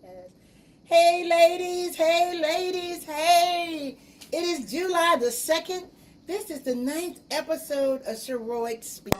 Yes. Hey, ladies. Hey, ladies. Hey. It is July the 2nd. This is the ninth episode of Sheroic Speaks.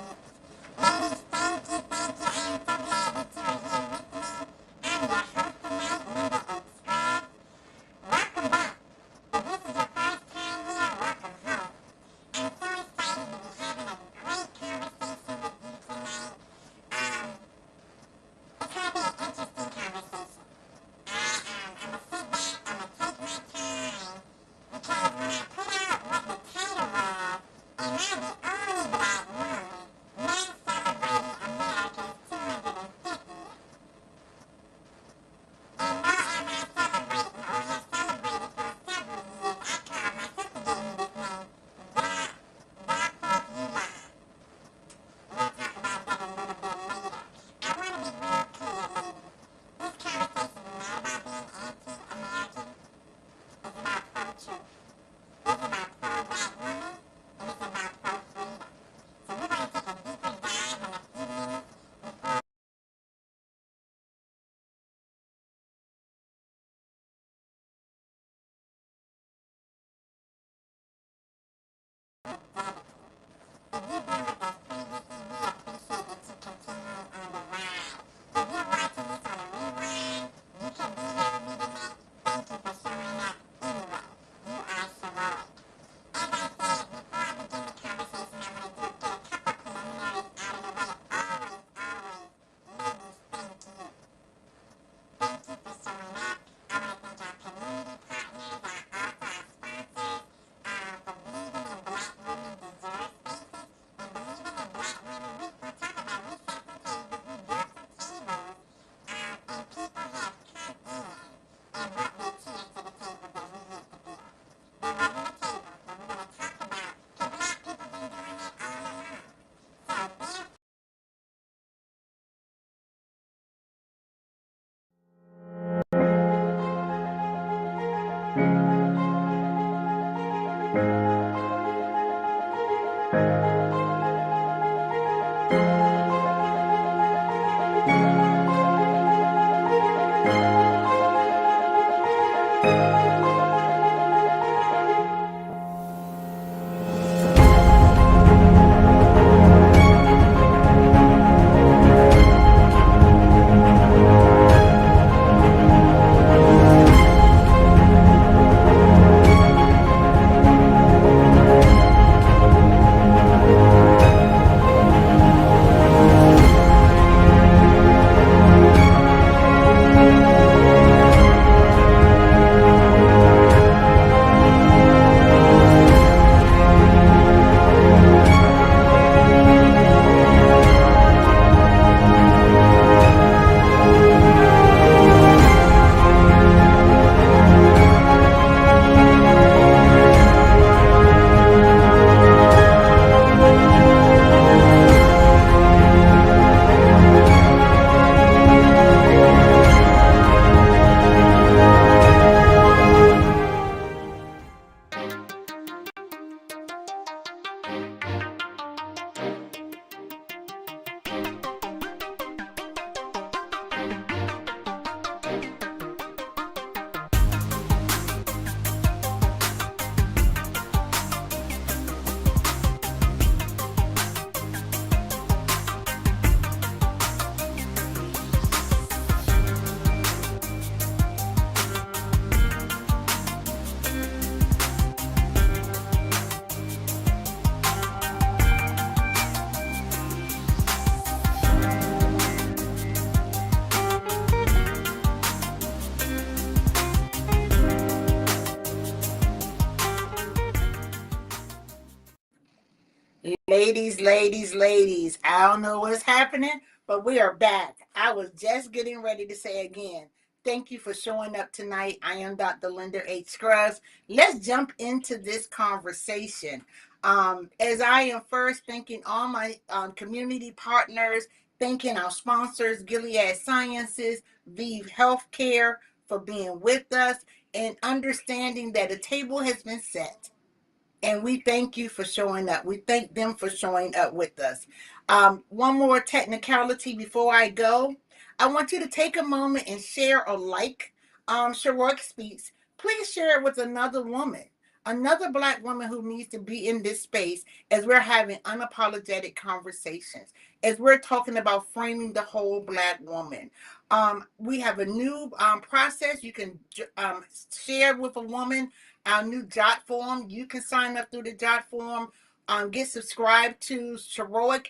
Ladies, I don't know what's happening, but we are back. I was just getting ready to say again, thank you for showing up tonight. I am Dr. Linda H. Scruggs. Let's jump into this conversation. As I am first thanking all my community partners, thanking our sponsors, Gilead Sciences, Vive Healthcare, for being with us and understanding that a table has been set. And we thank you for showing up. We thank them for showing up with us. One more technicality before I go. I want you to take a moment and share or like Sheroic Speaks. Please share it with another woman, another Black woman who needs to be in this space as we're having unapologetic conversations, as we're talking about framing the whole Black woman. We have a new process. You can share with a woman our new jot form. You can sign up through the jot form, get subscribed to Sheroic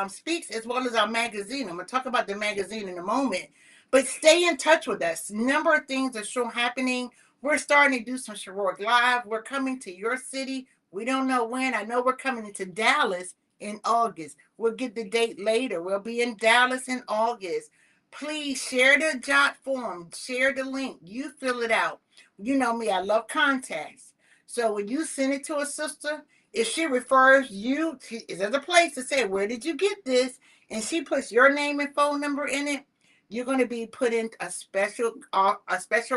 Speaks as well as our magazine. I'm going to talk about the magazine in a moment, but stay in touch with us. Number of things are still happening. We're starting to do some Sheroic Live. We're coming to your city. We don't know when. I know we're coming into Dallas in August. We'll get the date later. We'll be in Dallas in August. Please share the jot form. Share the link. You fill it out. You know me, I love contacts. So when you send it to a sister, if she refers you, there's a place to say, where did you get this? And she puts your name and phone number in it, you're going to be put in a special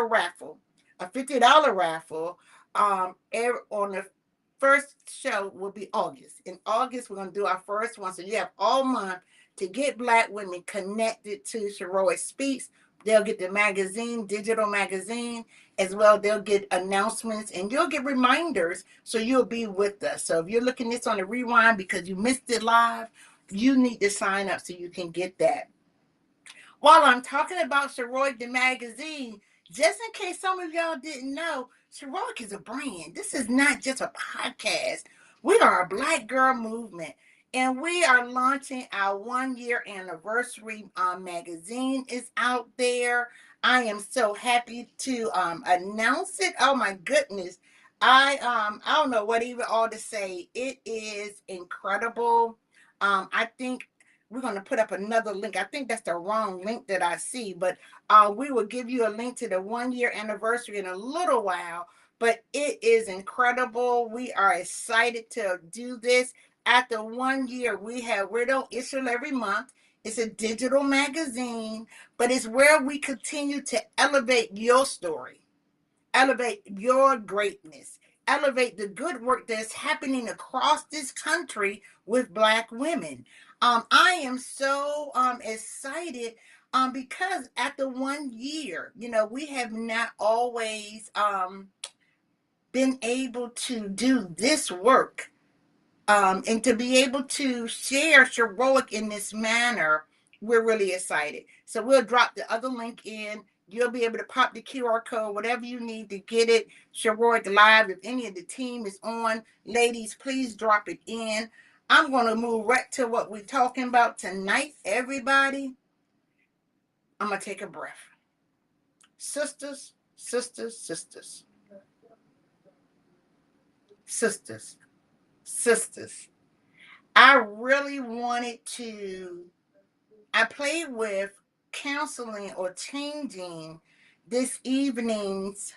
raffle, a $50 raffle. On the first show will be August. In August, we're going to do our first one. So you have all month to get Black women connected to Sheroic Speaks. They'll get the magazine, digital magazine, as well. They'll get announcements and you'll get reminders, so you'll be with us. So if you're looking this on the rewind because you missed it live, you need to sign up so you can get that. While I'm talking about Sheroic the magazine, just in case some of y'all didn't know, Sheroic is a brand. This is not just a podcast. We are a Black girl movement. And we are launching our 1 year anniversary magazine is out there. I am so happy to announce it. Oh my goodness. I don't know what even all to say. It is incredible. I think we're going to put up another link. I think that's the wrong link that I see, but we will give you a link to the 1 year anniversary in a little while. But it is incredible. We are excited to do this. After 1 year, we don't issue every month. It's a digital magazine, but it's where we continue to elevate your story, elevate your greatness, elevate the good work that's happening across this country with Black women. I am so excited because after 1 year, we have not always been able to do this work, and to be able to share Sheroic in this manner. We're really excited. So we'll drop the other link in. You'll be able to pop the QR code, whatever you need to get it. Sheroic Live, if any of the team is on, ladies, please drop it in. I'm going to move right to what we're talking about tonight, everybody. I'm going to take a breath. Sisters, sisters, sisters. Sisters, sisters. I really wanted to, I played with counseling or changing this evening's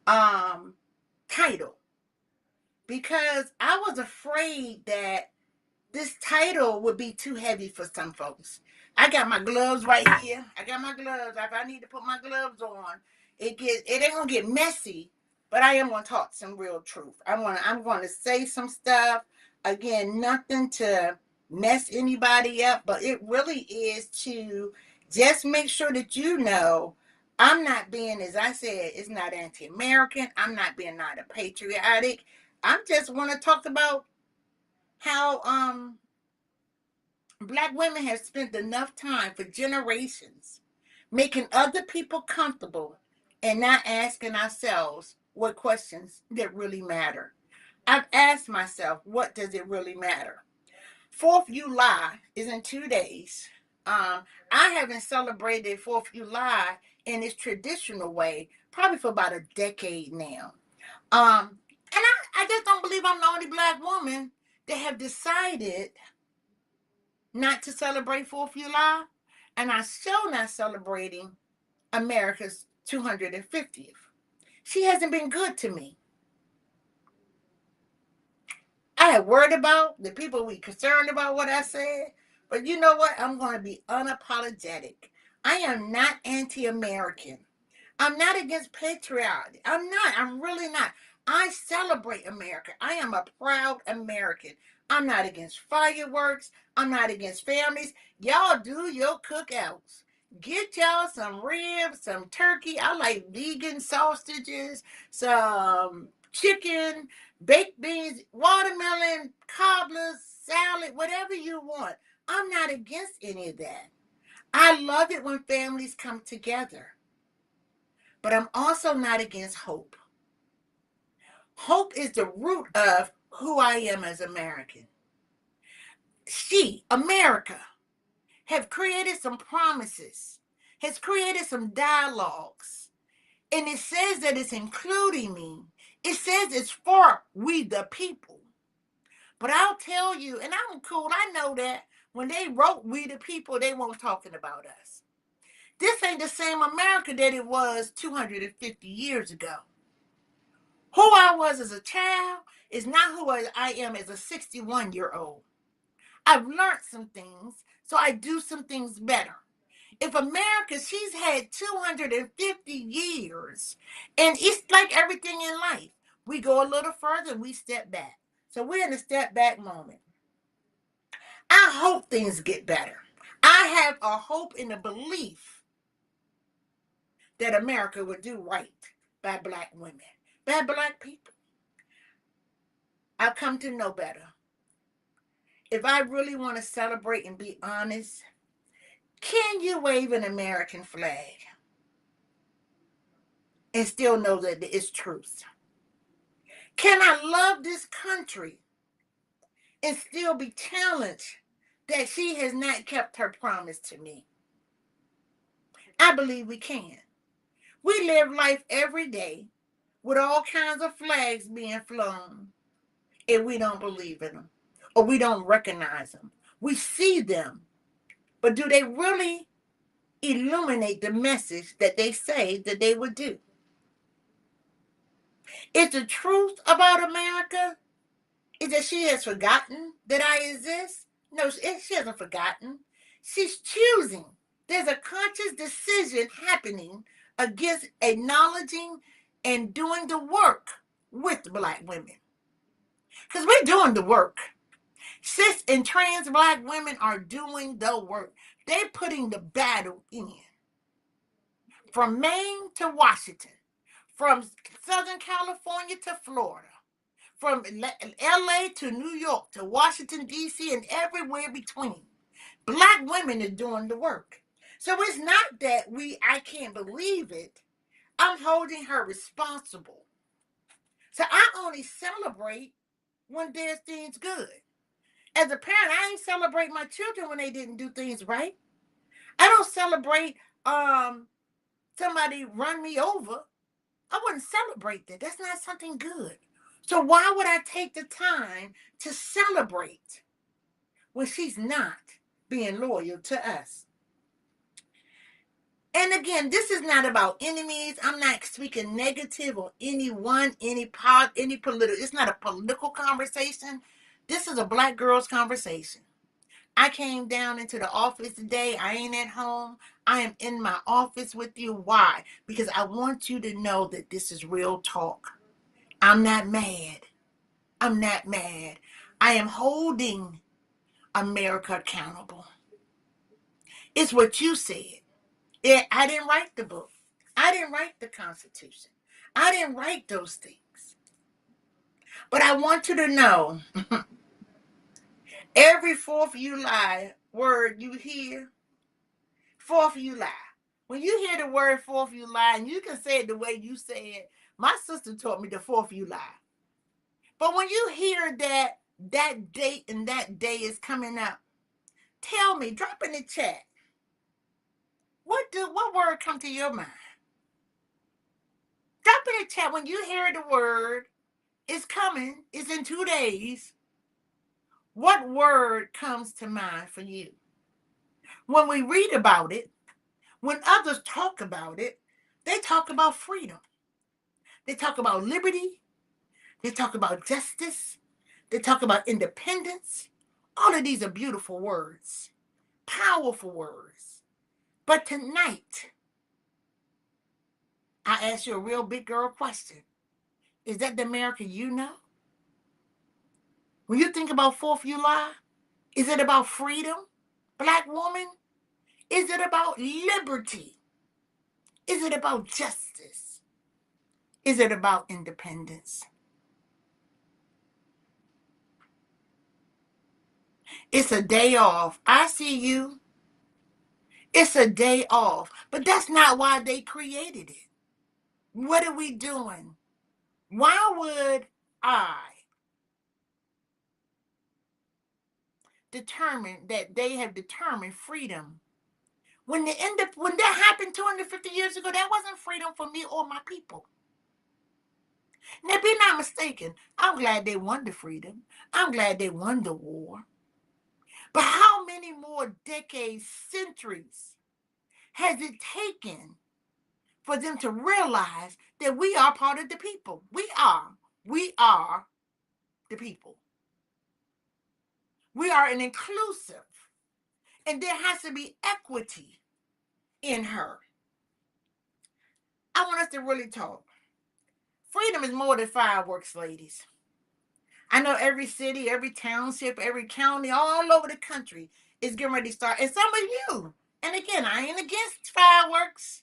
title because I was afraid that this title would be too heavy for some folks. I got my gloves right here. I got my gloves. If I need to put my gloves on, it ain't gonna get messy, but I am gonna talk some real truth. I'm gonna say some stuff. Again, nothing to mess anybody up, but it really is to just make sure that I'm not being, as I said, it's not anti-American. I'm not being not a patriotic. I just want to talk about how Black women have spent enough time for generations making other people comfortable and not asking ourselves what questions that really matter. I've asked myself, what does it really matter? 4thULie is in 2 days. I haven't celebrated 4thULie in its traditional way probably for about a decade now. And I just don't believe I'm the only Black woman that have decided not to celebrate 4thULie, and I'm still not celebrating America's 250th. She hasn't been good to me. I had worried about the people we concerned about what I said, but you know what? I'm going to be unapologetic. I am not anti-American. I'm not against patriotic. I'm not. I'm really not. I celebrate America. I am a proud American. I'm not against fireworks. I'm not against families. Y'all do your cookouts. Get y'all some ribs, some turkey. I like vegan sausages, some chicken, baked beans, watermelon, cobblers, salad, whatever you want. I'm not against any of that. I love it when families come together. But I'm also not against hope. Hope is the root of who I am as American. America, have created some promises, has created some dialogues, and it says that it's including me. It says it's for we the people. But I'll tell you, and I'm cool, I know that when they wrote we the people, they weren't talking about us. This ain't the same America that it was 250 years ago. Who I was as a child is not who I am as a 61-year-old. I've learned some things, so I do some things better. If America, she's had 250 years, and it's like everything in life. We go a little further and we step back. So we're in a step back moment. I hope things get better. I have a hope and a belief that America would do right by Black women, by Black people. I've come to know better. If I really want to celebrate and be honest, can you wave an American flag and still know that it's truth? Can I love this country and still be challenged that she has not kept her promise to me? I believe we can. We live life every day with all kinds of flags being flown, and we don't believe in them or we don't recognize them. We see them, but do they really illuminate the message that they say that they would do? Is the truth about America is that she has forgotten that I exist? No, she hasn't forgotten. She's choosing. There's a conscious decision happening against acknowledging and doing the work with Black women. Because we're doing the work. Cis and trans Black women are doing the work. They're putting the battle in. From Maine to Washington, from Southern California to Florida, from LA to New York to Washington, D.C., and everywhere between. Black women are doing the work. So it's not that I can't believe it. I'm holding her responsible. So I only celebrate when there's things good. As a parent, I ain't celebrate my children when they didn't do things right. I don't celebrate somebody run me over. I wouldn't celebrate that. That's not something good. So why would I take the time to celebrate when she's not being loyal to us? And again, this is not about enemies. I'm not speaking negative on anyone, any political. It's not a political conversation. This is a Black girl's conversation. I came down into the office today. I ain't at home. I am in my office with you. Why? Because I want you to know that this is real talk. I'm not mad. I'm not mad. I am holding America accountable. It's what you said. I didn't write the book. I didn't write the Constitution. I didn't write those things. But I want you to know every 4thULie word you hear, 4thULie. When you hear the word 4thULie, and you can say it the way you say it, my sister taught me the 4thULie. But when you hear that date and that day is coming up, tell me, drop in the chat. What word come to your mind? Drop in the chat when you hear the word, it's coming, it's in 2 days. What word comes to mind for you? When we read about it, when others talk about it, they talk about freedom. They talk about liberty. They talk about justice. They talk about independence. All of these are beautiful words, powerful words. But tonight, I ask you a real big girl question. Is that the America you know? When you think about 4thULie, is it about freedom, Black woman? Is it about liberty? Is it about justice? Is it about independence? It's a day off. I see you. It's a day off. But that's not why they created it. What are we doing? Why would I determine that they have determined freedom? When that happened 250 years ago, that wasn't freedom for me or my people. Now, be not mistaken. I'm glad they won the freedom. I'm glad they won the war. But how many more decades, centuries has it taken for them to realize that we are part of the people? We are the people. We are an inclusive. And there has to be equity in her. I want us to really talk. Freedom is more than fireworks, ladies. I know every city, every township, every county, all over the country is getting ready to start. And some of you, and again, I ain't against fireworks.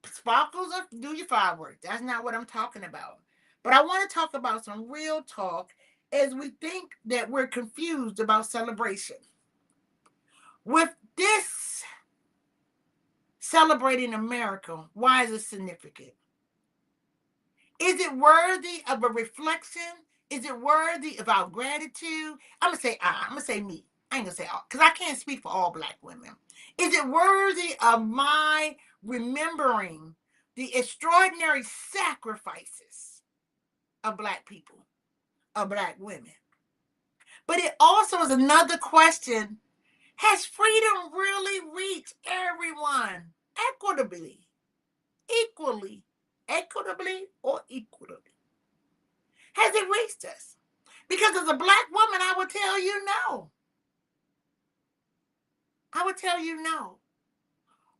Sparkles, do your fireworks. That's not what I'm talking about. But I want to talk about some real talk as we think that we're confused about celebration. With this celebrating America, why is it significant? Is it worthy of a reflection? Is it worthy of our gratitude? I'm going to say I'm going to say me. I ain't going to say all, because I can't speak for all Black women. Is it worthy of my remembering the extraordinary sacrifices of Black people, of Black women? But it also is another question. Has freedom really reached everyone equitably, equally, equitably, or equally? Has it reached us? Because as a Black woman, I would tell you no. I would tell you no.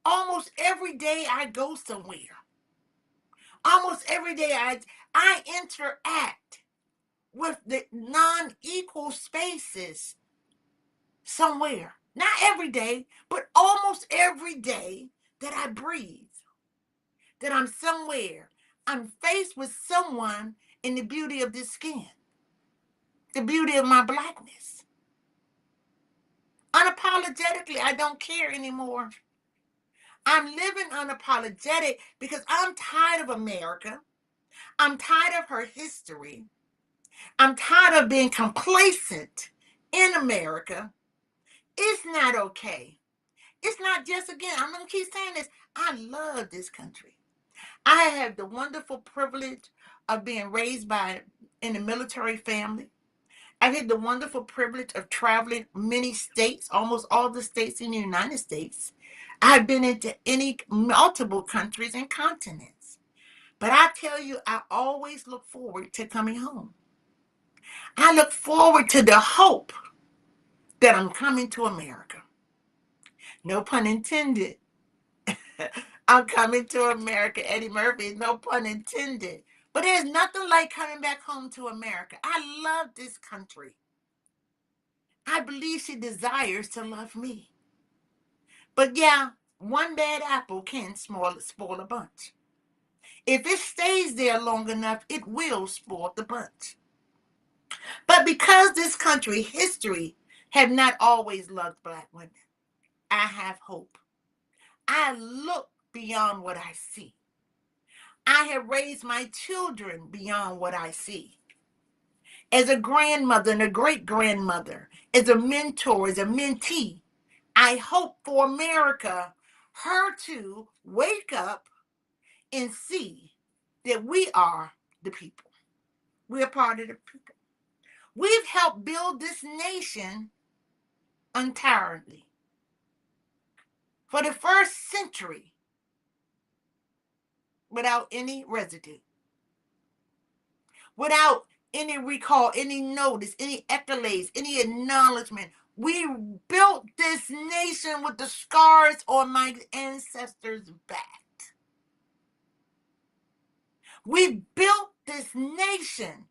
Almost every day I go somewhere. Almost every day I interact with the non-equal spaces somewhere. Not every day, but almost every day that I breathe, that I'm somewhere, I'm faced with someone in the beauty of this skin, the beauty of my Blackness. Unapologetically, I don't care anymore. I'm living unapologetic because I'm tired of America. I'm tired of her history. I'm tired of being complacent in America. It's not okay. It's not just, again, I'm going to keep saying this. I love this country. I have the wonderful privilege of being raised in a military family. I've had the wonderful privilege of traveling many states, almost all the states in the United States. I've been into multiple countries and continents. But I tell you, I always look forward to coming home. I look forward to the hope that I'm coming to America. No pun intended. I'm coming to America, Eddie Murphy, no pun intended. But there's nothing like coming back home to America. I love this country. I believe she desires to love me. But yeah, one bad apple can spoil a bunch. If it stays there long enough, it will spoil the bunch. But because this country history have not always loved Black women, I have hope. I look beyond what I see. I have raised my children beyond what I see. As a grandmother and a great-grandmother, as a mentor, as a mentee, I hope for America, her to wake up and see that we are the people. We're part of the people. We've helped build this nation entirely. For the first century, without any residue, without any recall, any notice, any accolades, any acknowledgement. We built this nation with the scars on my ancestors' back. We built this nation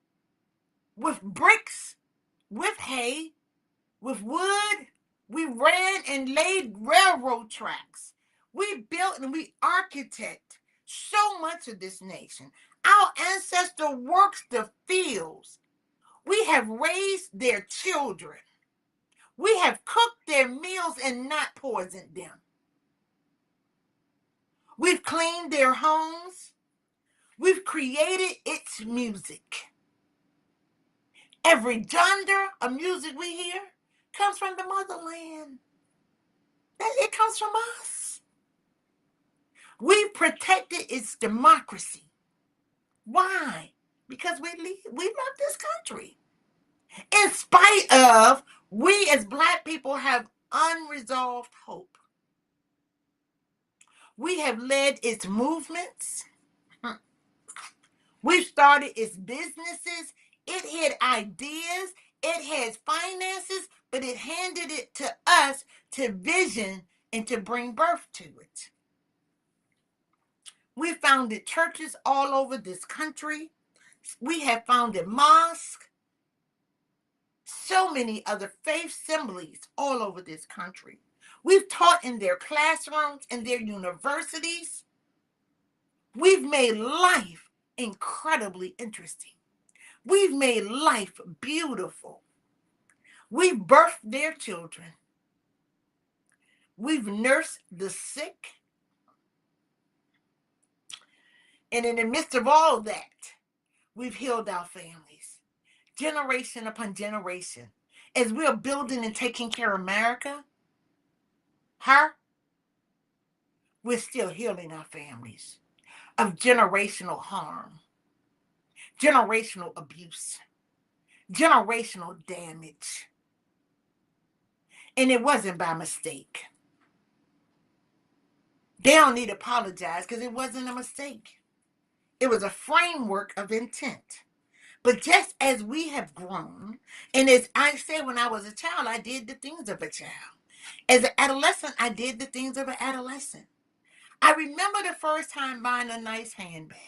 with bricks, with hay, with wood, We ran and laid railroad tracks. We built and we architect so much of this nation. Our ancestor works the fields. We have raised their children. We have cooked their meals and not poisoned them. We've cleaned their homes. We've created its music. Every genre of music we hear comes from the motherland. It comes from us. We've protected its democracy. Why? Because we love this country. In spite of, we as Black people have unresolved hope. We have led its movements. We've started its businesses. It had ideas. It has finances, but it handed it to us to vision and to bring birth to it. We founded churches all over this country. We have founded mosques, so many other faith assemblies all over this country. We've taught in their classrooms and their universities. We've made life incredibly interesting. We've made life beautiful. We've birthed their children. We've nursed the sick. And in the midst of all that, we've healed our families, generation upon generation. As we're building and taking care of America, we're still healing our families of generational harm, generational abuse, generational damage. And it wasn't by mistake. They don't need to apologize because it wasn't a mistake. It was a framework of intent. But just as we have grown, and as I said, when I was a child, I did the things of a child. As an adolescent, I did the things of an adolescent. I remember the first time buying a nice handbag.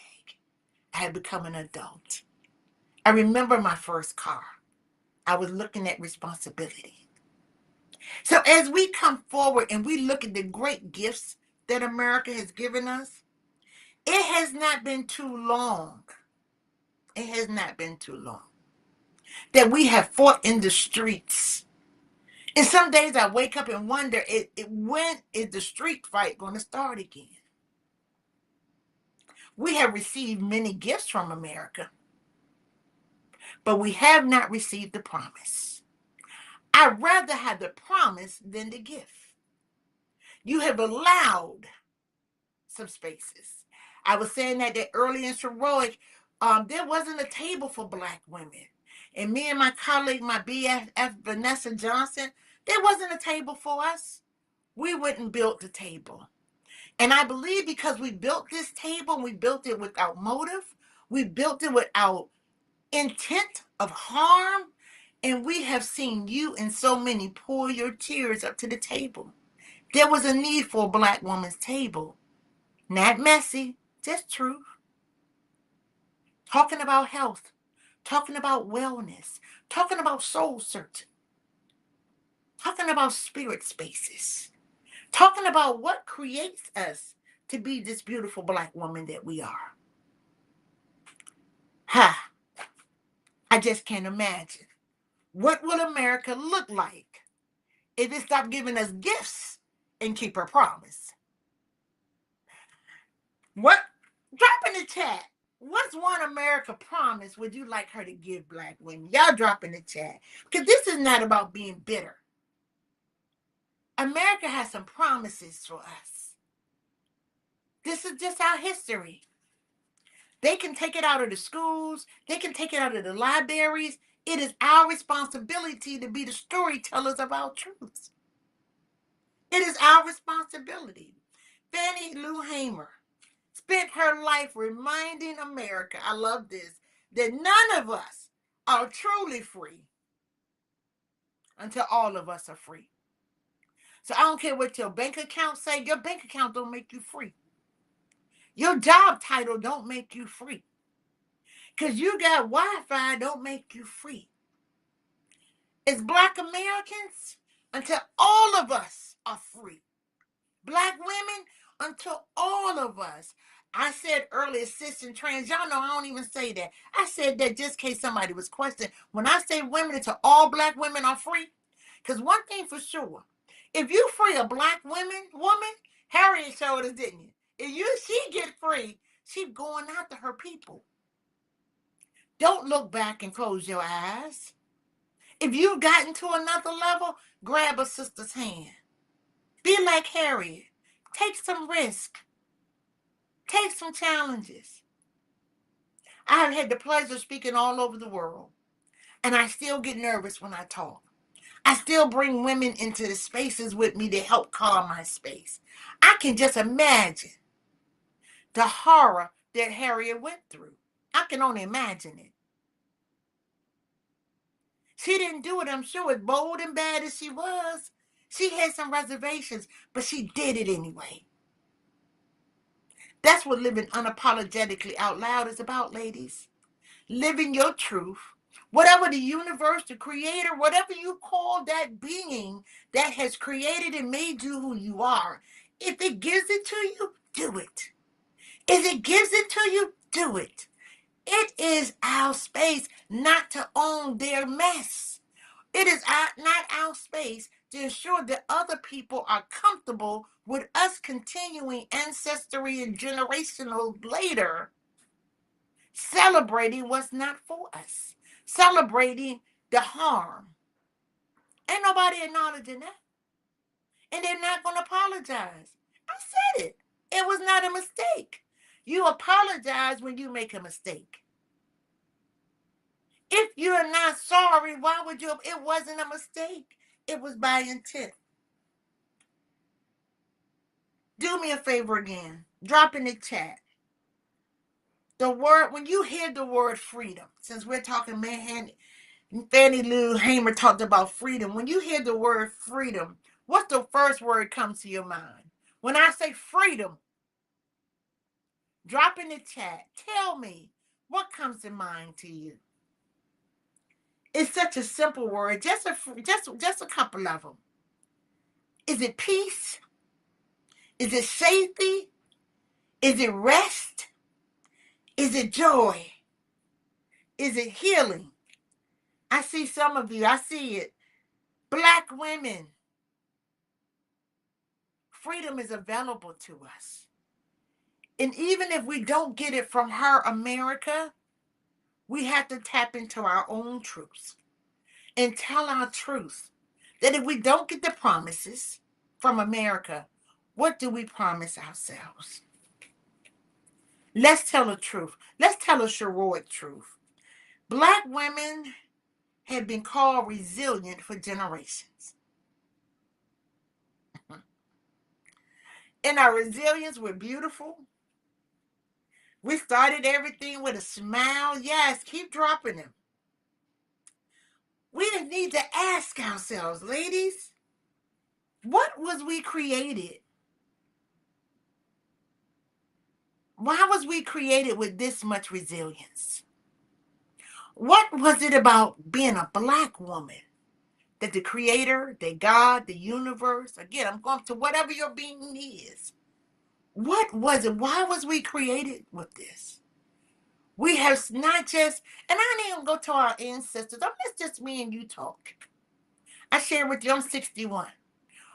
I had become an adult. I remember my first car. I was looking at responsibility. So as we come forward and we look at the great gifts that America has given us, it has not been too long. It has not been too long that we have fought in the streets. And some days I wake up and wonder, when is the street fight going to start again? We have received many gifts from America, but we have not received the promise. I'd rather have the promise than the gift. You have allowed some spaces. I was saying that early in Sheroic, there wasn't a table for Black women. And me and my colleague, my BFF, Vanessa Johnson, there wasn't a table for us. We went and built the table. And I believe because we built this table, we built it without motive, we built it without intent of harm, and we have seen you and so many pour your tears up to the table. There was a need for a Black woman's table. Not messy, just truth. Talking about health, talking about wellness, talking about soul searching, talking about spirit spaces, talking about what creates us to be this beautiful Black woman that we are. I just can't imagine. What will America look like if it stopped giving us gifts and keep her promise? What? Drop in the chat. What's one America promise would you like her to give Black women? Y'all drop in the chat. Because this is not about being bitter. America has some promises for us. This is just our history. They can take it out of the schools. They can take it out of the libraries. It is our responsibility to be the storytellers of our truths. It is our responsibility. Fannie Lou Hamer spent her life reminding America, I love this, that none of us are truly free until all of us are free. So I don't care what your bank account say, your bank account don't make you free. Your job title don't make you free. Because you got Wi-Fi don't make you free. As Black Americans, until all of us are free. Black women, until all of us. I said earlier, cis and trans. Y'all know I don't even say that. I said that just in case somebody was questioning. When I say women, until all black women are free. Because one thing for sure, if you free a black woman, Harriet showed us, didn't you? If she get free, she's going after her people. Don't look back and close your eyes. If you've gotten to another level, grab a sister's hand. Be like Harriet. Take some risk. Take some challenges. I have had the pleasure of speaking all over the world, and I still get nervous when I talk. I still bring women into the spaces with me to help calm my space. I can just imagine the horror that Harriet went through. I can only imagine it. She didn't do it, I'm sure, as bold and bad as she was. She had some reservations, but she did it anyway. That's what living unapologetically out loud is about, ladies. Living your truth. Whatever the universe, the creator, whatever you call that being that has created and made you who you are, if it gives it to you, do it. If it gives it to you, do it. It is our space not to own their mess. It is not our space to ensure that other people are comfortable with us continuing ancestry and generational later, celebrating what's not for us, celebrating the harm. Ain't nobody acknowledging that. And they're not going to apologize. I said it. It was not a mistake. You apologize when you make a mistake. If you're not sorry, why would you? It wasn't a mistake. It was by intent. Do me a favor again. Drop in the chat. The word, when you hear the word freedom, since we're talking Fannie Lou Hamer talked about freedom. When you hear the word freedom, what's the first word comes to your mind? When I say freedom, drop in the chat. Tell me what comes to mind to you. It's such a simple word, just a couple of them. Is it peace? Is it safety? Is it rest? Is it joy? Is it healing? I see some of you. I see it. Black women. Freedom is available to us. And even if we don't get it from her America, we have to tap into our own truths and tell our truth. That if we don't get the promises from America, what do we promise ourselves? Let's tell the truth. Let's tell a Sheroic truth. Black women have been called resilient for generations. In our resilience, we're beautiful. We started everything with a smile. Yes, keep dropping them. We need to ask ourselves, ladies, what was we created? Why was we created with this much resilience? What was it about being a black woman that the creator, that God, the universe, again, I'm going to whatever your being is. What was it? Why was we created with this? We have not just, and I didn't even go to our ancestors. That's just me and you talk. I share with you, I'm 61.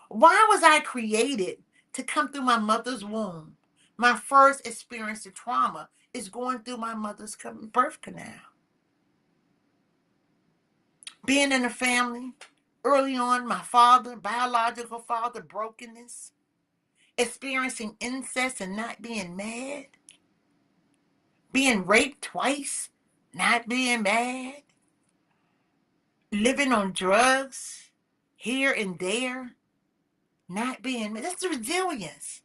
Why was I created to come through my mother's womb? My first experience of trauma is going through my mother's birth canal. Being in a family, early on, my father, biological father, brokenness, experiencing incest and not being mad, being raped twice, not being mad, living on drugs here and there, not being mad. That's the resilience.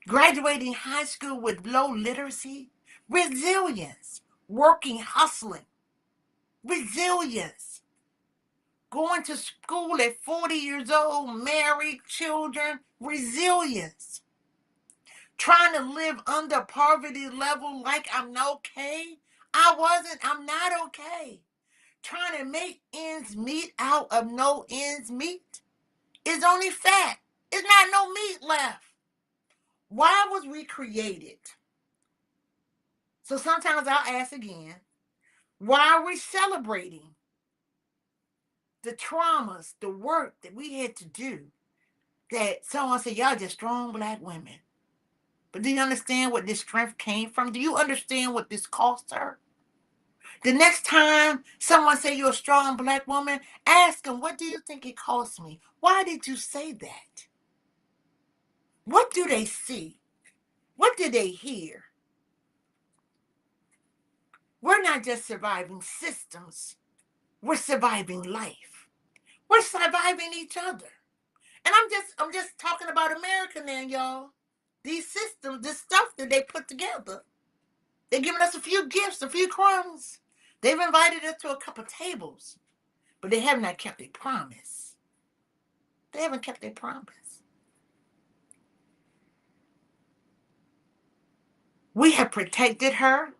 Graduating high school with low literacy, resilience. Working, hustling, resilience. Going to school at 40 years old, married, children, resilience. Trying to live under poverty level like I'm okay. I'm not okay. Trying to make ends meet out of no ends meet. It's only fat. It's not no meat left. Why was we created? So sometimes I'll ask again, why are we celebrating the traumas, the work that we had to do? That someone said, y'all just strong black women. But do you understand what this strength came from? Do you understand what this cost her? The next time someone say you're a strong black woman, ask them, what do you think it cost me? Why did you say that? What do they see? What did they hear? We're not just surviving systems. We're surviving life. We're surviving each other. And I'm just talking about America now, y'all. These systems, this stuff that they put together. They're giving us a few gifts, a few crumbs. They've invited us to a couple tables, but they have not kept their promise. They haven't kept their promise. We have protected her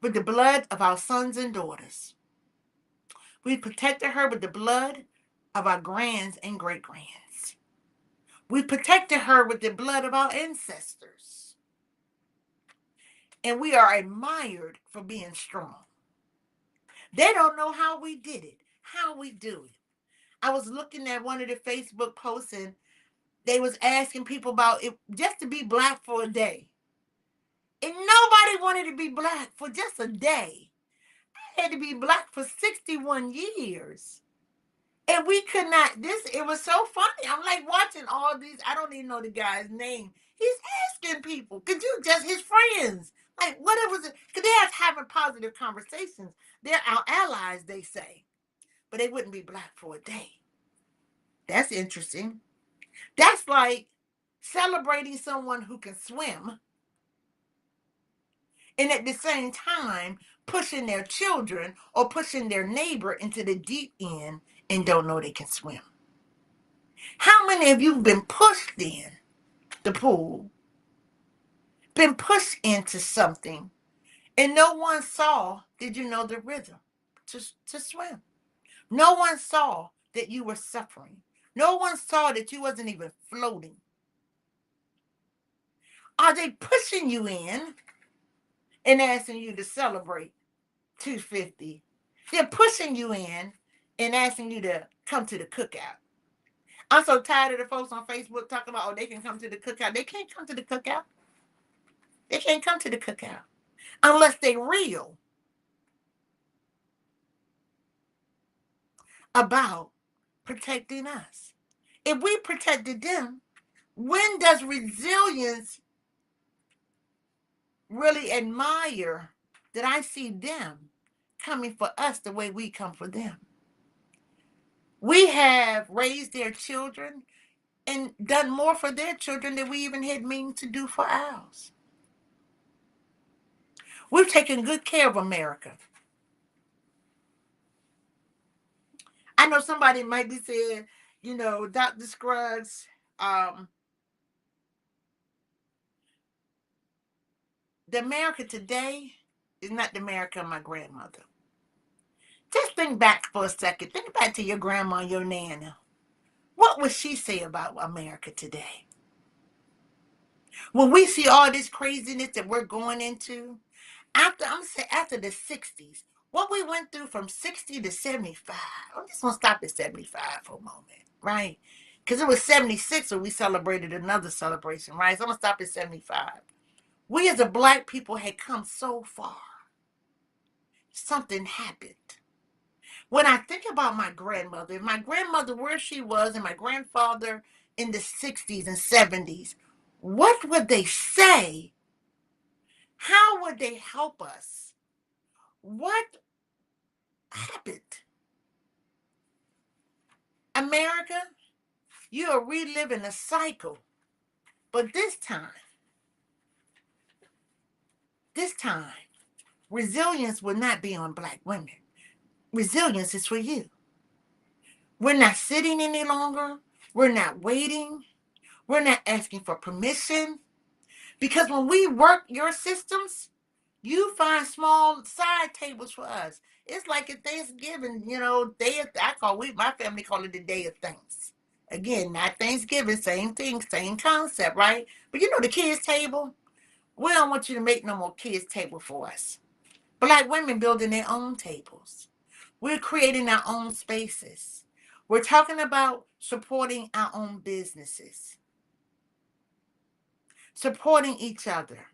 with the blood of our sons and daughters. We protected her with the blood of our grands and great grands. We protected her with the blood of our ancestors. And we are admired for being strong. They don't know how we did it, how we do it. I was looking at one of the Facebook posts and they was asking people about it just to be black for a day. And nobody wanted to be black for just a day. I had to be black for 61 years. And we could not, it was so funny. I'm like watching all these, I don't even know the guy's name. He's asking people, could you just his friends? Like, what was it? Because they're having positive conversations. They're our allies, they say. But they wouldn't be black for a day. That's interesting. That's like celebrating someone who can swim and at the same time pushing their children or pushing their neighbor into the deep end and don't know they can swim. How many of you have been pushed in the pool, been pushed into something, and no one saw, did you know the rhythm to swim? No one saw that you were suffering. No one saw that you wasn't even floating. Are they pushing you in and asking you to celebrate 250? They're pushing you in and asking you to come to the cookout. I'm so tired of the folks on Facebook talking about, oh, they can come to the cookout. They can't come to the cookout. They can't come to the cookout unless they're real about protecting us. If we protected them, when does resilience really admire that I see them coming for us the way we come for them? We have raised their children and done more for their children than we even had means to do for ours. We've taken good care of America. I know somebody might be saying, you know, Dr. Scruggs, the America today is not the America of my grandmother. Just think back for a second. Think back to your grandma, your nana. What would she say about America today? When we see all this craziness that we're going into, after the 60s, what we went through from 60 to 75. I'm just going to stop at 75 for a moment, right? Because it was 76 when we celebrated another celebration, right? So I'm going to stop at 75. We as a black people had come so far. Something happened. When I think about my grandmother, where she was, and my grandfather in the 60s and 70s, what would they say? How would they help us? What happened? America, you are reliving a cycle. But this time, resilience will not be on black women. Resilience is for you. We're not sitting any longer. We're not waiting. We're not asking for permission. Because when we work your systems, you find small side tables for us. It's like a Thanksgiving, you know, my family call it the day of thanks. Again, not Thanksgiving, same thing, same concept, right? But you know the kids' table? We don't want you to make no more kids' table for us. Black women building their own tables. We're creating our own spaces. We're talking about supporting our own businesses, supporting each other.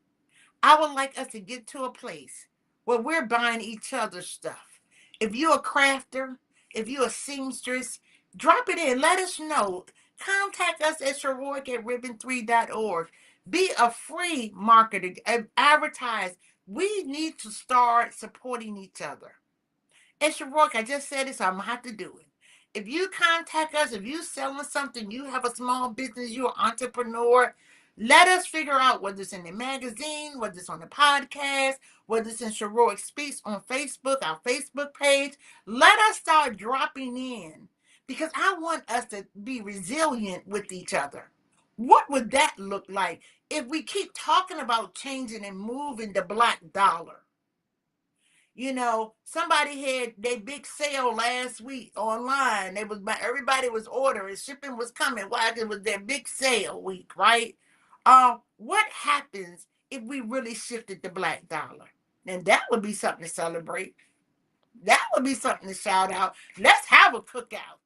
I would like us to get to a place where we're buying each other's stuff. If you're a crafter, if you're a seamstress, drop it in. Let us know. Contact us at Sheroic at ribbon3.org. Be a free marketer. Advertise. We need to start supporting each other. It's your work. I just said it, so I'm gonna have to do it. If you contact us, if you selling something, you have a small business, you're an entrepreneur, let us figure out whether it's in the magazine, whether it's on the podcast, whether it's in Sheroic Speaks on Facebook, our Facebook page. Let us start dropping in because I want us to be resilient with each other. What would that look like if we keep talking about changing and moving the black dollar? You know, somebody had their big sale last week online. It was everybody was ordering, shipping was coming. Why? It was their big sale week, right? What happens if we really shifted the black dollar? And that would be something to celebrate. That would be something to shout out. Let's have a cookout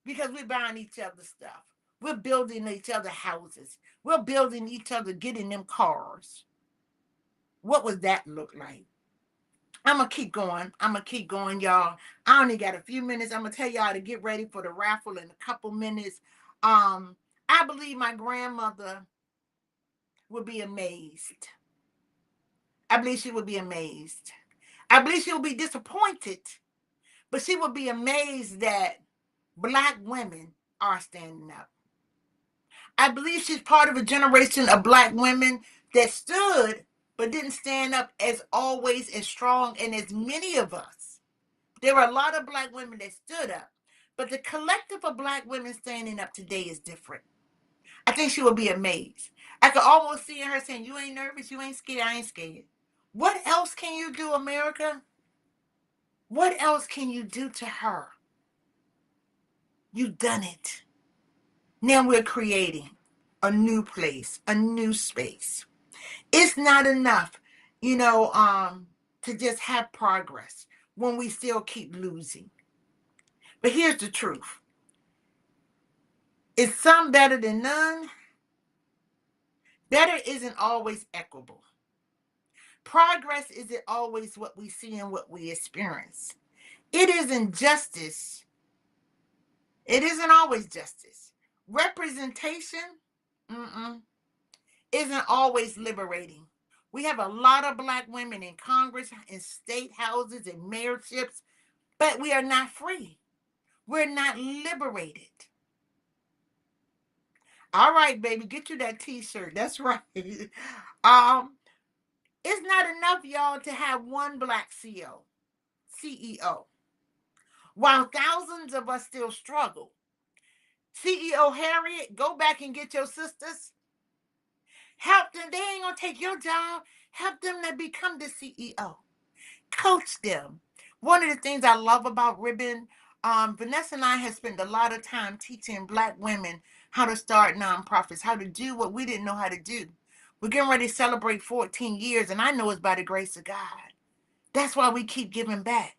because we're buying each other's stuff. We're building each other houses. We're building each other, getting them cars. What would that look like? I'm gonna keep going. I'm gonna keep going, y'all. I only got a few minutes. I'm gonna tell y'all to get ready for the raffle in a couple minutes. I believe my grandmother would be amazed. I believe she would be amazed. I believe she would be disappointed, but she would be amazed that black women are standing up. I believe she's part of a generation of black women that stood but didn't stand up as always as strong and as many of us. There were a lot of black women that stood up, but the collective of black women standing up today is different. I think she will be amazed. I could almost see her saying, "You ain't nervous, you ain't scared, I ain't scared." What else can you do, America? What else can you do to her? You've done it. Now we're creating a new place, a new space. It's not enough, you know, to just have progress when we still keep losing. But here's the truth. Is some better than none? Better isn't always equable. Progress isn't always what we see and what we experience. It isn't justice. It isn't always justice. Representation isn't always liberating. We have a lot of black women in Congress, in state houses, in mayorships, but we are not free. We're not liberated. All right, baby, get you that t-shirt. That's right. It's not enough, y'all, to have one black CEO. While thousands of us still struggle. CEO Harriet, go back and get your sisters. Help them. They ain't going to take your job. Help them to become the CEO. Coach them. One of the things I love about Ribbon, Vanessa and I have spent a lot of time teaching black women how to start nonprofits, how to do what we didn't know how to do. We're getting ready to celebrate 14 years, and I know it's by the grace of God. That's why we keep giving back.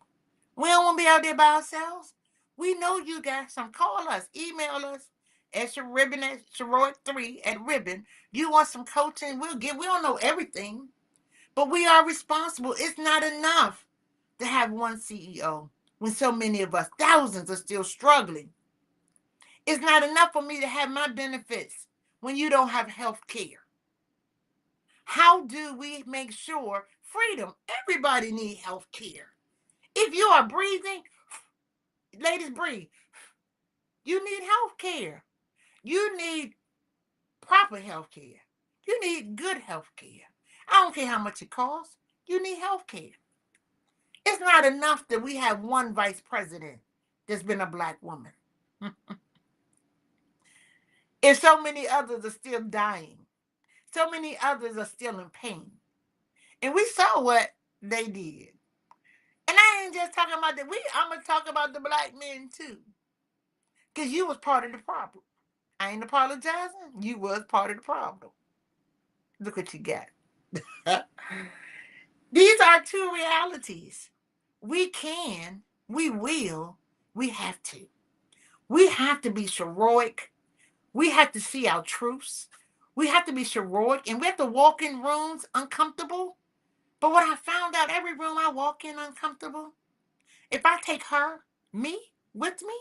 We don't want to be out there by ourselves. We know you got some. Call us, email us at Ribbon at Sheroic3 at Ribbon. You want some coaching? We'll give. We don't know everything, but we are responsible. It's not enough to have one CEO when so many of us, thousands, are still struggling. It's not enough for me to have my benefits when you don't have health care. How do we make sure freedom? Everybody needs health care. If you are breathing, ladies, breathe. You need health care. You need proper health care. You need good health care. I don't care how much it costs. You need health care. It's not enough that we have one vice president that's been a black woman. If so many others are still dying, so many others are still in pain. And we saw what they did. And I ain't just talking about I'm gonna talk about the black men too. Because you was part of the problem. I ain't apologizing. You was part of the problem. Look what you got. These are two realities. We can, we will, we have to. We have to be heroic. We have to see our truths. We have to be heroic, and we have to walk in rooms uncomfortable. But what I found out, every room I walk in uncomfortable, if I take her, me, with me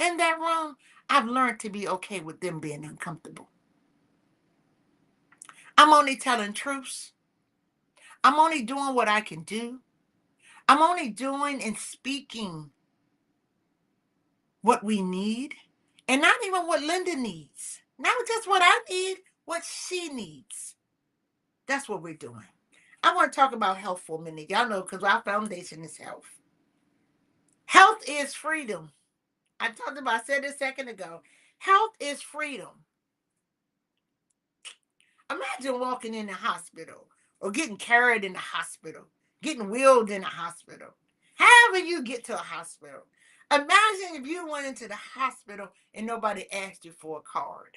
in that room, I've learned to be okay with them being uncomfortable. I'm only telling truths. I'm only doing what I can do. I'm only doing and speaking what we need, and not even what Linda needs. Not just what I need, what she needs. That's what we're doing. I want to talk about health for a minute. Y'all know, because our foundation is health. Health is freedom. I said it a second ago. Health is freedom. Imagine walking in the hospital or getting carried in the hospital, getting wheeled in the hospital. However you get to a hospital. Imagine if you went into the hospital and nobody asked you for a card.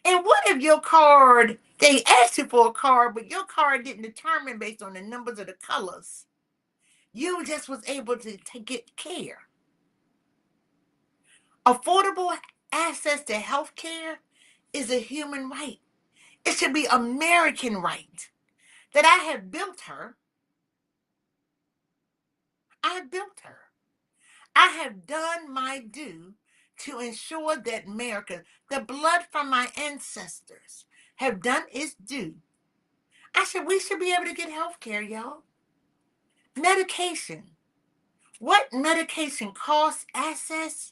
And what if your card, they asked you for a card, but your card didn't determine based on the numbers of the colors. You just was able to get care. Affordable access to health care is a human right. It should be American right. That I have built her. I have built her. I have done my due to ensure that America, the blood from my ancestors, have done its due. We should be able to get health care, y'all. Medication. What medication costs access?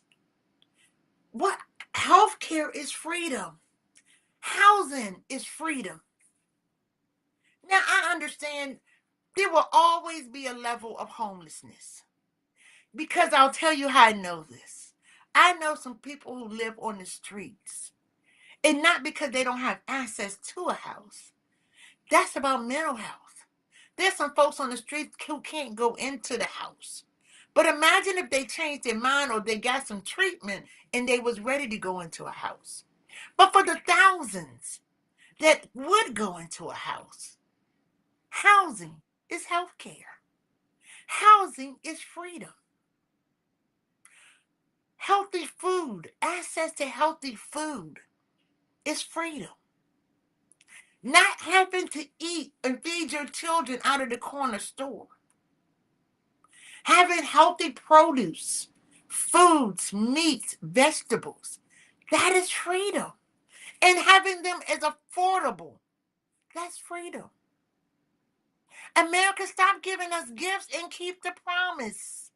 What health care is freedom. Housing is freedom. Now, I understand there will always be a level of homelessness. Because I'll tell you how I know this. I know some people who live on the streets. And not because they don't have access to a house. That's about mental health. There's some folks on the streets who can't go into the house. But imagine if they changed their mind or they got some treatment and they was ready to go into a house. But for the thousands that would go into a house, housing is health care. Housing is freedom. Healthy food, access to healthy food is freedom. Not having to eat and feed your children out of the corner store. Having healthy produce, foods, meats, vegetables. That is freedom. And having them as affordable. That's freedom. America, stop giving us gifts and keep the promise.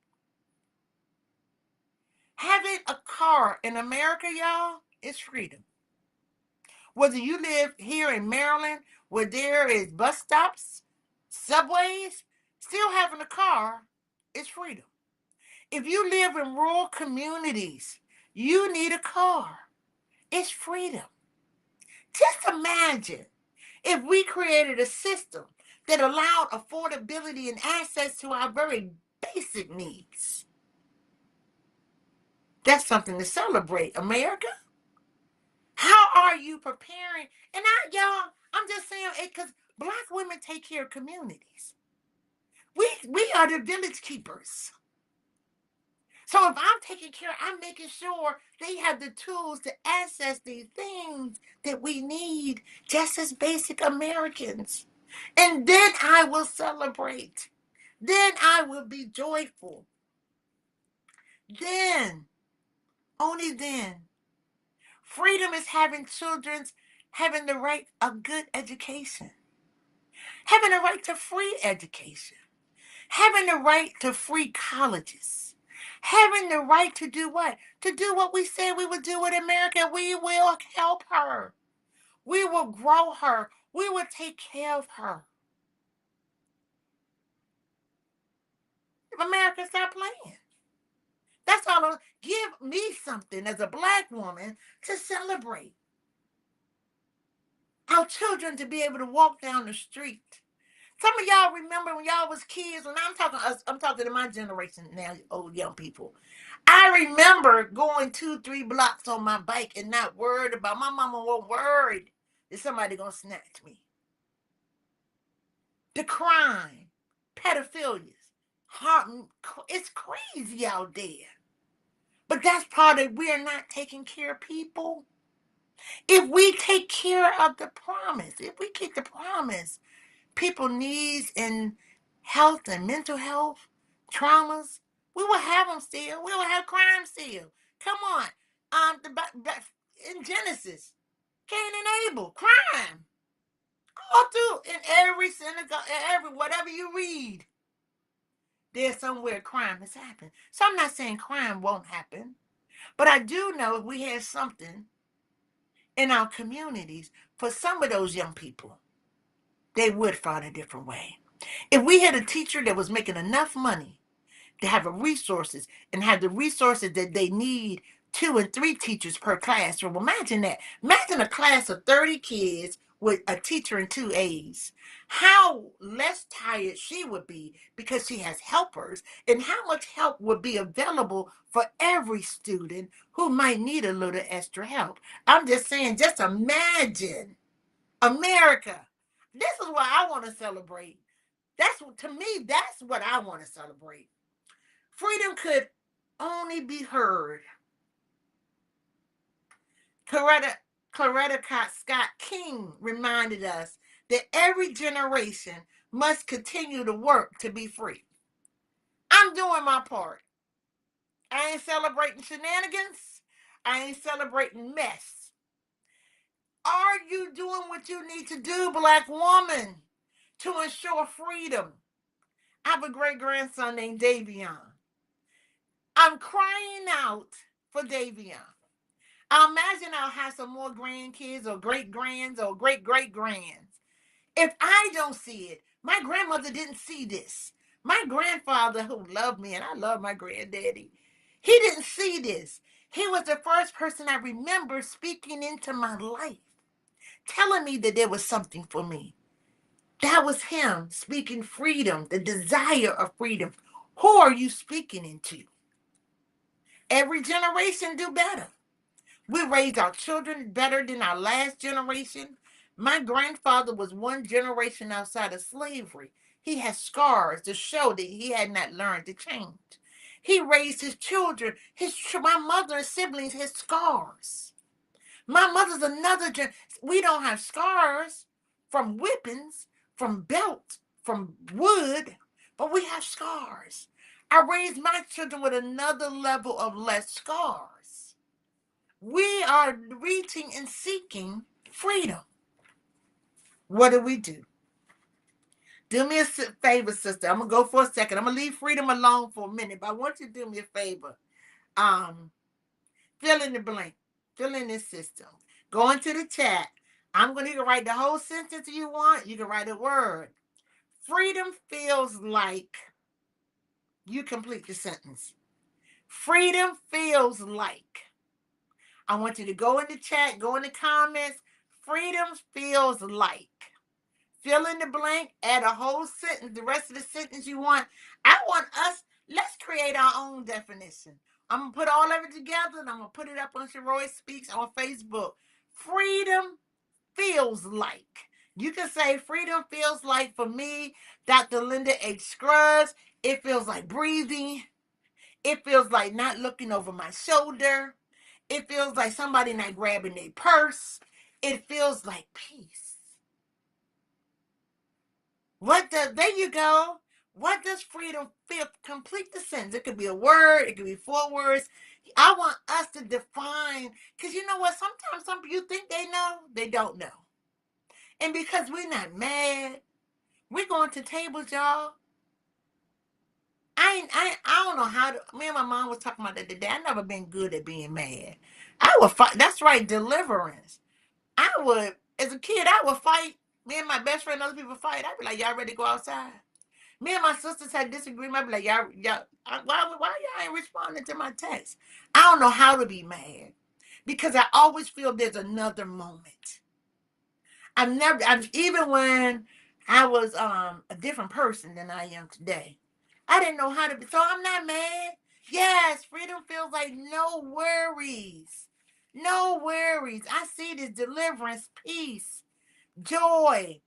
Having a car in America, y'all, is freedom. Whether you live here in Maryland, where there is bus stops, subways, still having a car is freedom. If you live in rural communities, you need a car. It's freedom. Just imagine if we created a system that allowed affordability and access to our very basic needs. That's something to celebrate, America. How are you preparing? And I'm just saying it because Black women take care of communities. We are the village keepers. So if I'm taking care, I'm making sure they have the tools to access these things that we need just as basic Americans. And then I will celebrate. Then I will be joyful. Then, only then. Freedom is having having the right of good education. Having the right to free education. Having the right to free colleges. Having the right to do what? To do what we said we would do with America. We will help her. We will grow her. We will take care of her. America, stop playing. That's all. Give me something as a Black woman to celebrate. Our children to be able to walk down the street. Some of y'all remember when y'all was kids. When I'm talking to us, I'm talking to my generation now, old young people. I remember going 2, 3 blocks on my bike and not worried about, my mama wasn't worried that somebody gonna snatch me. The crime, pedophilia, it's crazy out there. But that's part of, we are not taking care of people. If we take care of the promise, if we keep the promise, people needs in health and mental health, traumas, we will have them still. We will have crime still. Come on. In Genesis, Cain and Abel, crime. All through in every synagogue, every whatever you read, there's somewhere crime has happened. So I'm not saying crime won't happen, but I do know if we had something in our communities for some of those young people, they would find a different way. If we had a teacher that was making enough money to have the resources and have the resources that they need, 2 and 3 teachers per classroom. Imagine that. Imagine a class of 30 kids with a teacher and 2 aides. How less tired she would be because she has helpers, and how much help would be available for every student who might need a little extra help. I'm just saying, just imagine America. This is what I want to celebrate. To me, that's what I want to celebrate. Freedom could only be heard. Coretta Scott King reminded us that every generation must continue to work to be free. I'm doing my part. I ain't celebrating shenanigans. I ain't celebrating mess. Are you doing what you need to do, Black woman, to ensure freedom? I have a great grandson named Davion. I'm crying out for Davion. I imagine I'll have some more grandkids or great grands or great great grands. If I don't see it, my grandmother didn't see this. My grandfather, who loved me, and I love my granddaddy, he didn't see this. He was the first person I remember speaking into my life, telling me that there was something for me. That was him speaking freedom, the desire of freedom. Who are you speaking into? Every generation do better. We raised our children better than our last generation. My grandfather was one generation outside of slavery. He has scars to show that he had not learned to change. He raised his children, my mother and siblings had scars. My mother's another generation. We don't have scars from whippings, from belts, from wood, but we have scars. I raised my children with another level of less scars. We are reaching and seeking freedom. What do we do? Do me a favor, sister. I'm going to go for a second. I'm going to leave freedom alone for a minute, but I want you to do me a favor. Fill in the blank. Fill in this system. Go into the chat. I'm going to write the whole sentence you want. You can write a word. Freedom feels like. You complete the sentence. Freedom feels like. I want you to go in the chat, go in the comments. Freedom feels like. Fill in the blank, add a whole sentence, the rest of the sentence you want. I want us, let's create our own definition. I'm going to put all of it together and I'm going to put it up on Sheroic Speaks on Facebook. Freedom feels like. You can say freedom feels like, for me, Dr. Linda H. Scruggs, it feels like breathing. It feels like not looking over my shoulder. It feels like somebody not grabbing their purse. It feels like peace. There you go. What does freedom feel? Complete the sentence. It could be a word. It could be 4 words. I want us to define, because you know what? Sometimes some people think they know, they don't know. And because we're not mad, we're going to tables, y'all. I don't know how to. Me and my mom was talking about that today. I never been good at being mad. I would fight. That's right, deliverance. I would, as a kid, I would fight. Me and my best friend, other people fight. I'd be like, y'all ready to go outside? Me and my sisters had disagreement. I'd be like, y'all, why y'all ain't responding to my text? I don't know how to be mad because I always feel there's another moment. Even when I was a different person than I am today, I didn't know how to be. So I'm not mad. Yes, freedom feels like no worries. No worries. I see this deliverance, peace, joy.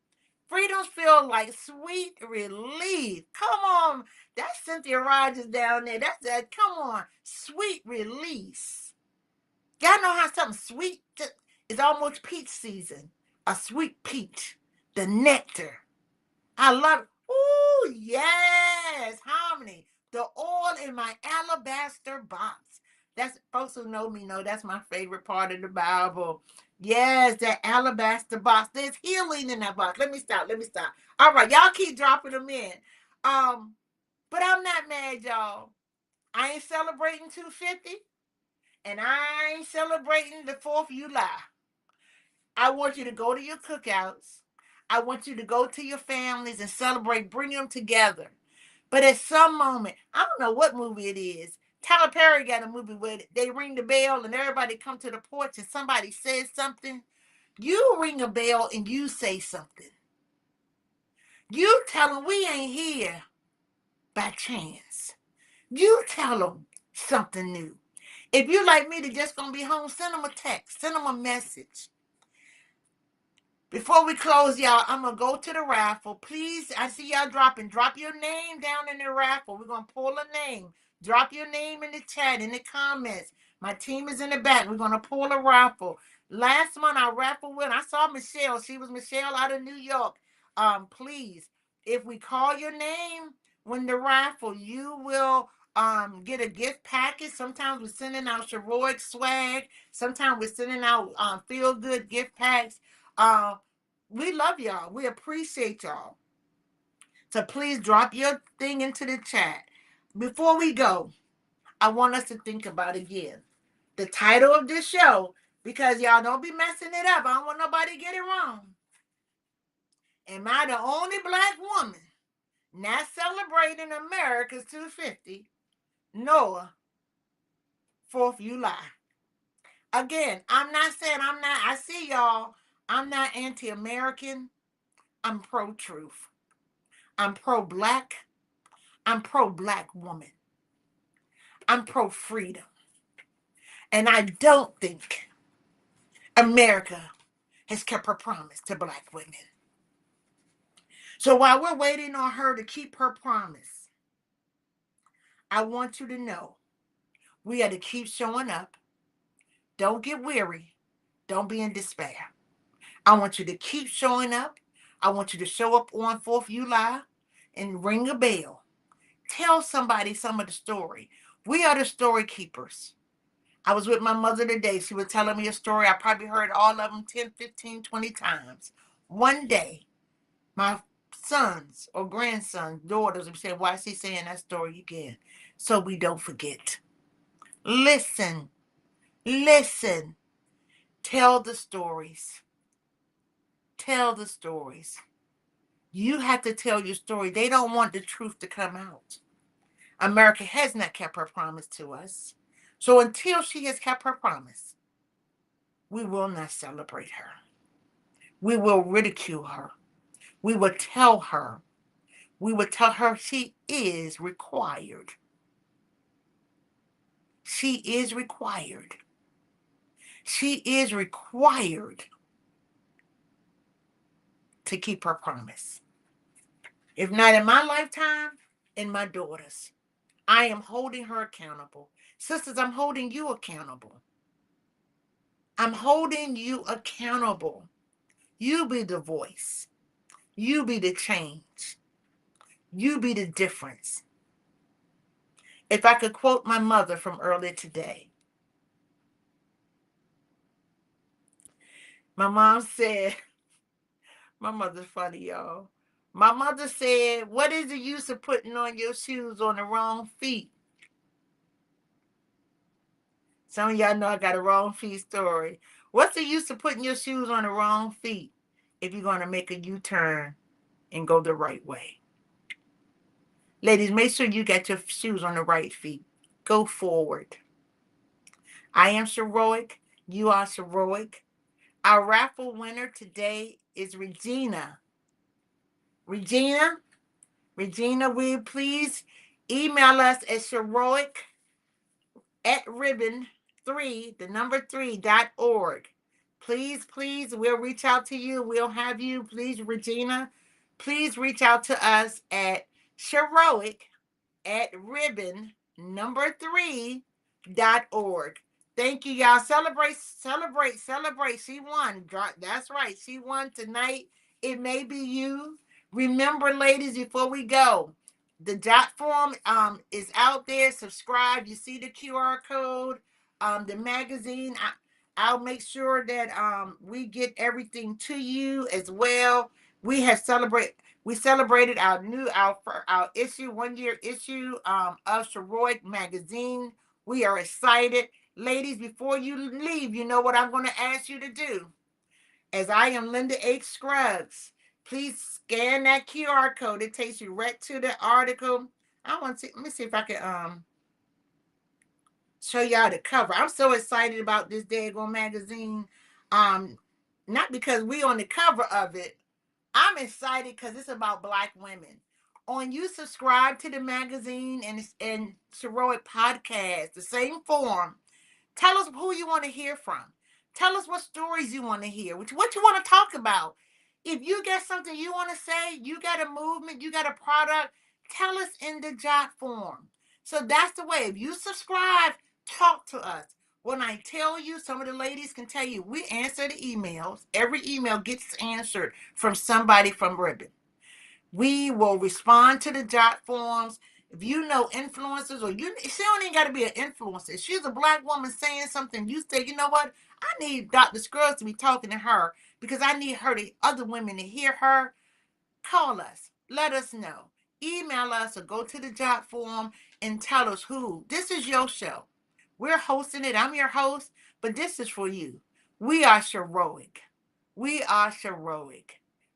Freedoms feel like sweet relief. Come on. That's Cynthia Rogers down there. That's that. Come on. Sweet release. Y'all know how something sweet is almost peach season. A sweet peach. The nectar. I love it. Ooh, yes. Harmony. The oil in my alabaster box. That's folks who know me know that's my favorite part of the Bible. Yes, that alabaster box. There's healing in that box. Let me stop. Let me stop. All right, y'all keep dropping them in. But I'm not mad, y'all. I ain't celebrating 250, and I ain't celebrating the 4th of July. I want you to go to your cookouts. I want you to go to your families and celebrate, bring them together. But at some moment, I don't know what movie it is. Tyler Perry got a movie where they ring the bell and everybody come to the porch and somebody says something. You ring a bell and you say something. You tell them we ain't here by chance. You tell them something new. If you like me to just gonna be home, send them a text, send them a message. Before we close, y'all, I'm going to go to the raffle. Please, I see y'all dropping. Drop your name down in the raffle. We're going to pull a name. Drop your name in the chat, in the comments. My team is in the back. We're going to pull a raffle. Last month, I raffled with, I saw Michelle. She was Michelle out of New York. Please, if we call your name when the raffle, you will get a gift package. Sometimes we're sending out Sheroic swag. Sometimes we're sending out feel-good gift packs. We love y'all. We appreciate y'all. So please drop your thing into the chat. Before we go, I want us to think about again the title of this show, because y'all don't be messing it up. I don't want nobody to get it wrong. Am I the only black woman not celebrating America's 250 nor 4th of July? Again, I'm not saying I see y'all. I'm not anti-American. I'm pro-truth. I'm pro-black. I'm pro-black woman. I'm pro-freedom. And I don't think America has kept her promise to black women. So while we're waiting on her to keep her promise, I want you to know we got to keep showing up. Don't get weary. Don't be in despair. I want you to keep showing up. I want you to show up on 4th of July and ring a bell. Tell somebody some of the story. We are the story keepers. I was with my mother today. She was telling me a story. I probably heard all of them 10, 15, 20 times. One day, my sons or grandsons, daughters would say, why is he saying that story again? So we don't forget. Listen. Listen. Tell the stories. Tell the stories. You have to tell your story. They don't want the truth to come out. America has not kept her promise to us. So until she has kept her promise, we will not celebrate her. We will ridicule her. We will tell her. We will tell her she is required. She is required. She is required to keep her promise. If not in my lifetime, in my daughter's. I am holding her accountable. Sisters, I'm holding you accountable. I'm holding you accountable. You be the voice. You be the change. You be the difference. If I could quote my mother from earlier today, my mom said, my mother's funny, y'all. My mother said, what is the use of putting on your shoes on the wrong feet? Some of y'all know I got a wrong feet story. What's the use of putting your shoes on the wrong feet if you're going to make a U-turn and go the right way? Ladies, make sure you get your shoes on the right feet. Go forward. I am Sheroic. You are Sheroic. Our raffle winner today is Regina. Regina, will you please email us at Sheroic at ribbon 3, the number 3.org. Please, please, we'll reach out to you. We'll have you. Please, Regina, please reach out to us at Sheroic at ribbon number 3.org. Thank you, y'all. Celebrate, celebrate, celebrate. She won. That's right. She won tonight. It may be you. Remember, ladies, before we go, the jot form is out there. Subscribe. You see the QR code. The magazine. I'll make sure that we get everything to you as well. We have celebrated our issue, 1 year issue of Sheroic magazine. We are excited. Ladies, before you leave, you know what I'm going to ask you to do. As I am Linda H. Scruggs, please scan that QR code. It takes you right to the article. Let me see if I can show y'all the cover. I'm so excited about this daggone magazine. Not because we on the cover of it. I'm excited because it's about Black women. On you subscribe to the magazine and Sheroic podcast, the same form. Tell us who you want to hear from. Tell us what stories you want to hear, what you want to talk about. If you got something you want to say, you got a movement, you got a product, tell us in the jot form. So that's the way. If you subscribe, talk to us. When I tell you, some of the ladies can tell you, we answer the emails. Every email gets answered from somebody from Ribbon. We will respond to the jot forms. If you know influencers, or she don't even got to be an influencer. If she's a Black woman saying something, you say, you know what? I need Dr. Scruggs to be talking to her because I need other women to hear her. Call us. Let us know. Email us or go to the jot form and tell us who. This is your show. We're hosting it. I'm your host, but this is for you. We are Sheroic. We are Sheroic.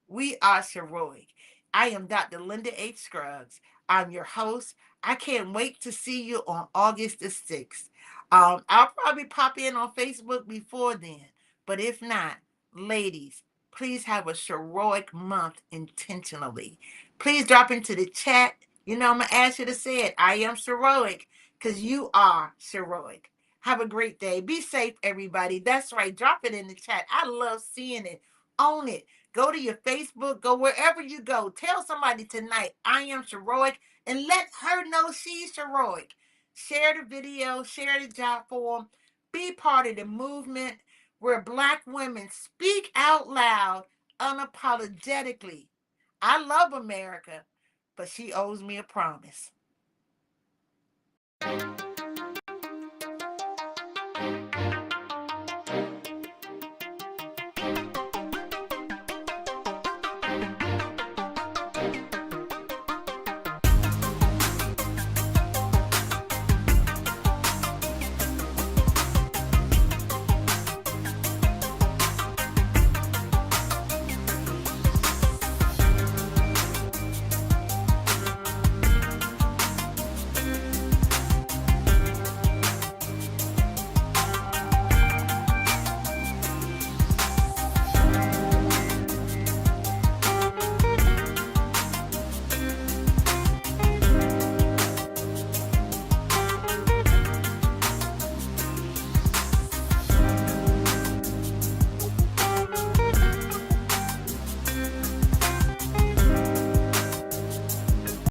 We are Sheroic. I am Dr. Linda H. Scruggs. I'm your host. I can't wait to see you on August the 6th. I'll probably pop in on Facebook before then. But if not, ladies, please have a Sheroic month intentionally. Please drop into the chat. You know, I'm going to ask you to say it. I am Sheroic because you are Sheroic. Have a great day. Be safe, everybody. That's right. Drop it in the chat. I love seeing it. Own it. Go to your Facebook. Go wherever you go. Tell somebody tonight, I am Sheroic, and let her know she's Sheroic. Share the video. Share the job form. Be part of the movement where Black women speak out loud unapologetically. I love America, but she owes me a promise.